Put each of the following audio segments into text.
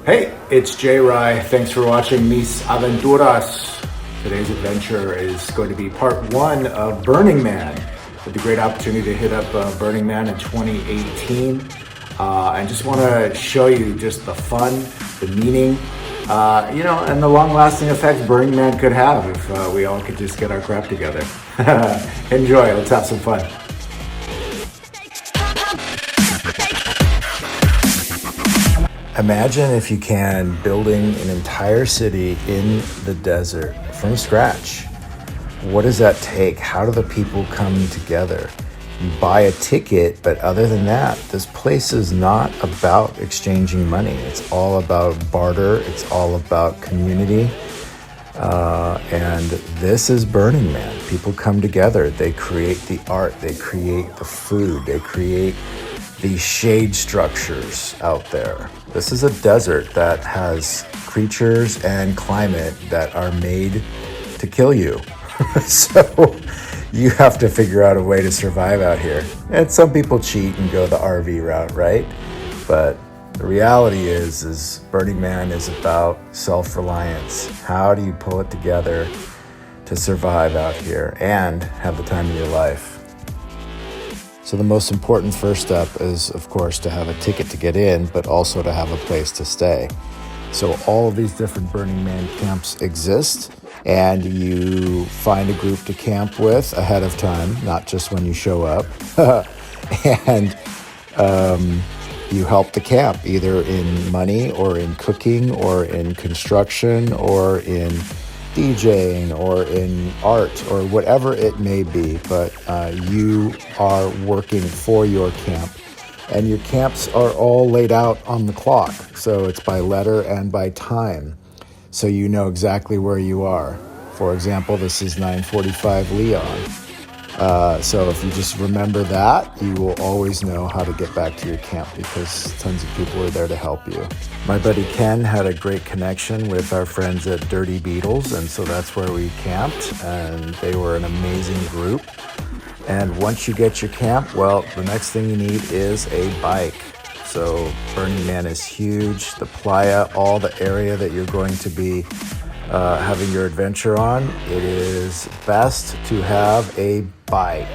Hey, it's Jay Rye. Thanks for watching Mis Aventuras. Today's adventure is going to be part one of Burning Man. With the great opportunity to hit up Burning Man in 2018. I just want to show you just the fun, the meaning, and the long-lasting effects Burning Man could have if we all could just get our crap together. Enjoy. Let's have some fun. Imagine, if you can, building an entire city in the desert from scratch. What does that take? How do the people come together? You buy a ticket, but other than that, this place is not about exchanging money. It's all about barter. It's all about community. And this is Burning Man. People come together. They create the art. They create the food. They create the shade structures out there. This is a desert that has creatures and climate that are made to kill you. So you have to figure out a way to survive out here. And some people cheat and go the RV route, right? But the reality is Burning Man is about self-reliance. How do you pull it together to survive out here and have the time of your life? So the most important first step is, of course, to have a ticket to get in, but also to have a place to stay. So all of these different Burning Man camps exist, and you find a group to camp with ahead of time, not just when you show up. And you help the camp either in money or in cooking or in construction or in DJing or in art or whatever it may be, but you are working for your camp, and your camps are all laid out on the clock, so it's by letter and by time, so you know exactly where you are. For example, this is 9:45 Leon. So if you just remember that, you will always know how to get back to your camp because tons of people are there to help you. My buddy Ken had a great connection with our friends at Dirty Beetles, and so that's where we camped, and they were an amazing group. And once you get your camp, well, the next thing you need is a bike. So Burning Man is huge. The Playa, all the area that you're going to be having your adventure on, it is best to have a bike.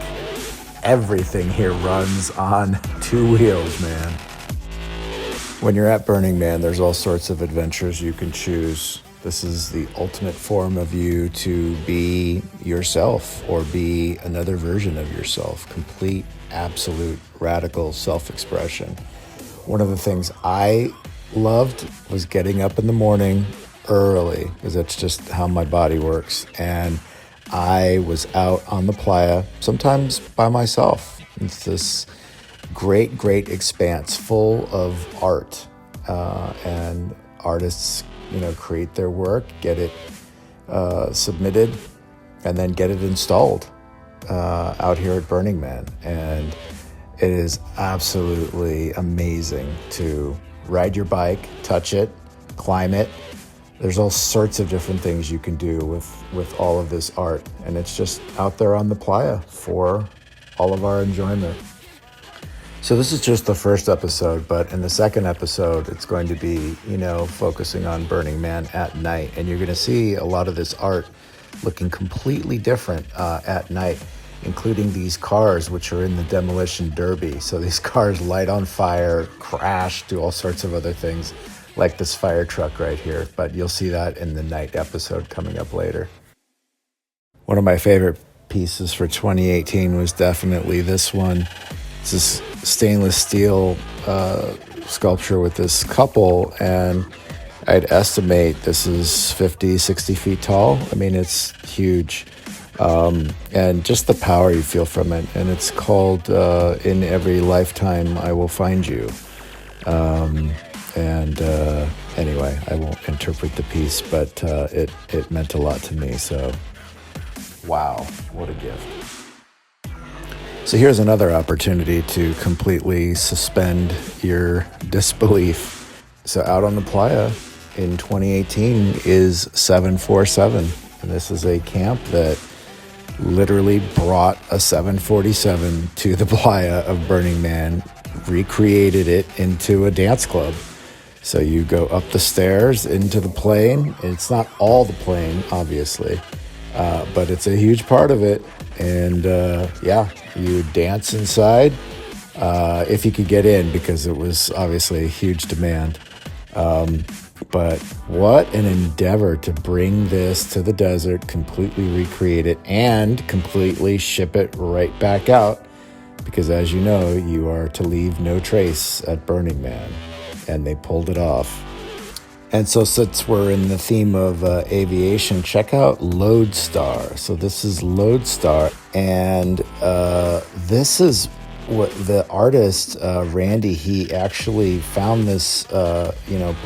Everything here runs on two wheels, man. When you're at Burning Man, there's all sorts of adventures you can choose. This is the ultimate form of you to be yourself or be another version of yourself. Complete, absolute, radical self-expression. One of the things I loved was getting up in the morning early, because that's just how my body works. And I was out on the playa, sometimes by myself. It's this great, great expanse full of art. And artists, create their work, get it submitted, and then get it installed out here at Burning Man. And it is absolutely amazing to ride your bike, touch it, climb it. There's all sorts of different things you can do with all of this art, and it's just out there on the playa for all of our enjoyment. So this is just the first episode, but in the second episode, it's going to be, focusing on Burning Man at night, and you're going to see a lot of this art looking completely different at night, including these cars, which are in the Demolition Derby. So these cars light on fire, crash, do all sorts of other things, like this fire truck right here, but you'll see that in the night episode coming up later. One of my favorite pieces for 2018 was definitely this one. It's this stainless steel sculpture with this couple, and I'd estimate this is 50, 60 feet tall. I mean, it's huge. And just the power you feel from it. And it's called In Every Lifetime I Will Find You. Anyway, I won't interpret the piece, but it meant a lot to me. So, wow, what a gift. So here's another opportunity to completely suspend your disbelief. So out on the playa in 2018 is 747. And this is a camp that literally brought a 747 to the playa of Burning Man, recreated it into a dance club. So you go up the stairs into the plane. It's not all the plane, obviously, but it's a huge part of it. And yeah, you dance inside if you could get in, because it was obviously a huge demand. But what an endeavor to bring this to the desert, completely recreate it, and completely ship it right back out. Because as you know, you are to leave no trace at Burning Man. And they pulled it off. And so since we're in the theme of aviation, check out Lodestar. So this is Lodestar. And this is what the artist, Randy, he actually found this,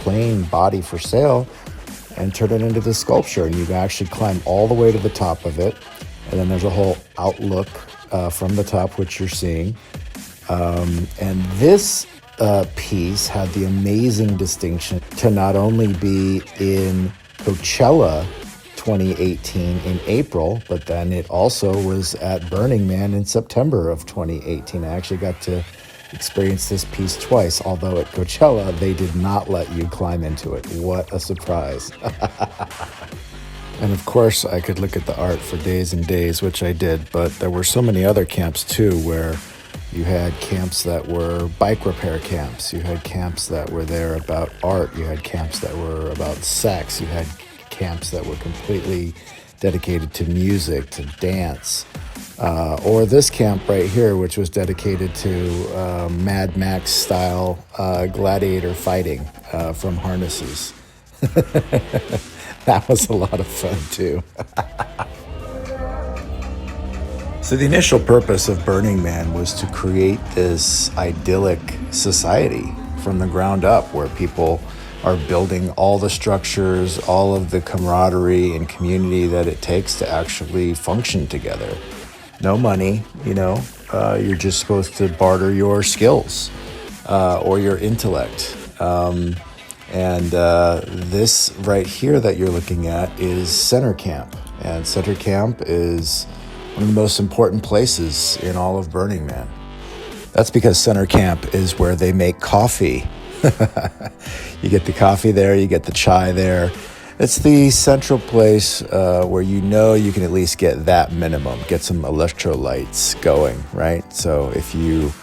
plane body for sale and turned it into the sculpture. And you can actually climb all the way to the top of it. And then there's a whole outlook from the top, which you're seeing. And this piece had the amazing distinction to not only be in Coachella 2018 in April, but then it also was at Burning Man in September of 2018. I actually got to experience this piece twice, although at Coachella, they did not let you climb into it. What a surprise. And of course, I could look at the art for days and days, which I did, but there were so many other camps too, where you had camps that were bike repair camps. You had camps that were there about art. You had camps that were about sex. You had camps that were completely dedicated to music, to dance. Or this camp right here, which was dedicated to Mad Max style gladiator fighting from harnesses. That was a lot of fun too. So the initial purpose of Burning Man was to create this idyllic society from the ground up, where people are building all the structures, all of the camaraderie and community that it takes to actually function together. No money, you're just supposed to barter your skills or your intellect. This right here that you're looking at is Center Camp. And Center Camp is one of the most important places in all of Burning Man. That's because Center Camp is where they make coffee. You get the coffee there, you get the chai there. It's the central place where you can at least get that minimum, get some electrolytes going, right? So if you've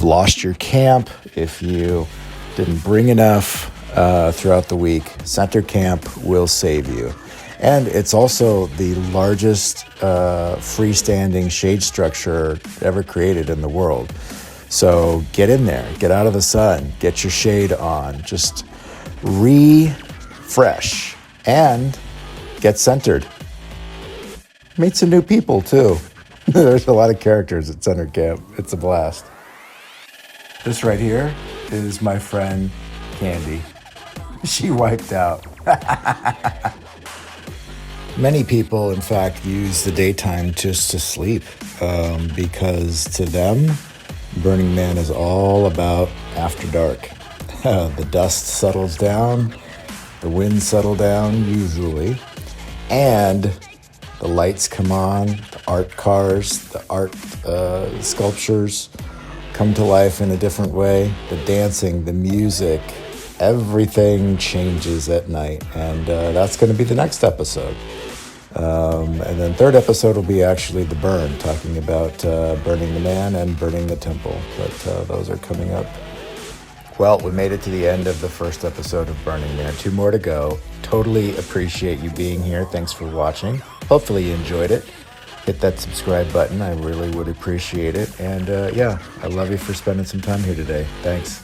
lost your camp, if you didn't bring enough throughout the week, Center Camp will save you. And it's also the largest freestanding shade structure ever created in the world. So get in there, get out of the sun, get your shade on, just refresh and get centered. Meet some new people too. There's a lot of characters at Center Camp. It's a blast. This right here is my friend Candy. She wiped out. Many people, in fact, use the daytime just to sleep because to them, Burning Man is all about after dark. The dust settles down, the winds settle down usually, and the lights come on, the art cars, the art sculptures come to life in a different way. The dancing, the music, everything changes at night, and that's going to be the next episode. And then third episode will be actually the burn, talking about burning the man and burning the temple. But those are coming up. Well, we made it to the end of the first episode of Burning Man. 2 more to go. Totally appreciate you being here. Thanks for watching. Hopefully you enjoyed it. Hit that subscribe button. I really would appreciate it. And I love you for spending some time here today. Thanks.